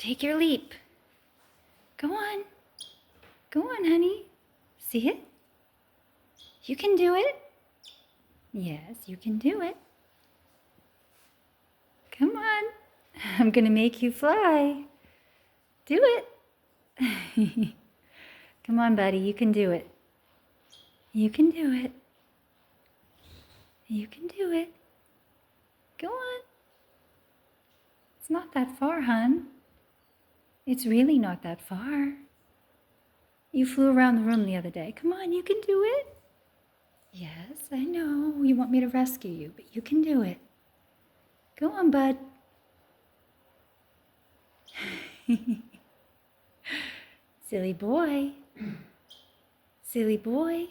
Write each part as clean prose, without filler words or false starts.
Take your leap. Go on. Go on, honey. See it? You can do it. Yes, you can do it. Come on. I'm going to make you fly. Do it. Come on, buddy. You can do it. You can do it. You can do it. Go on. It's not that far, hon. It's really not that far. You flew around the room the other day. Come on, you can do it. Yes, I know. You want me to rescue you, but you can do it. Go on, bud. Silly boy. Silly boy.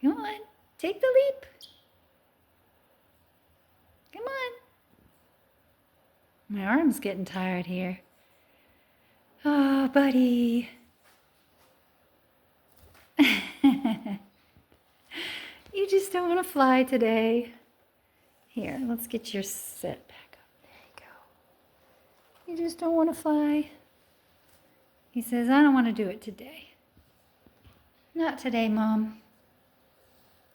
Go on, take the leap. Come on. My arm's getting tired here. Oh, buddy. You just don't want to fly today. Here, let's get your sit back up. There you go. You just don't want to fly. He says, I don't want to do it today. Not today, Mom.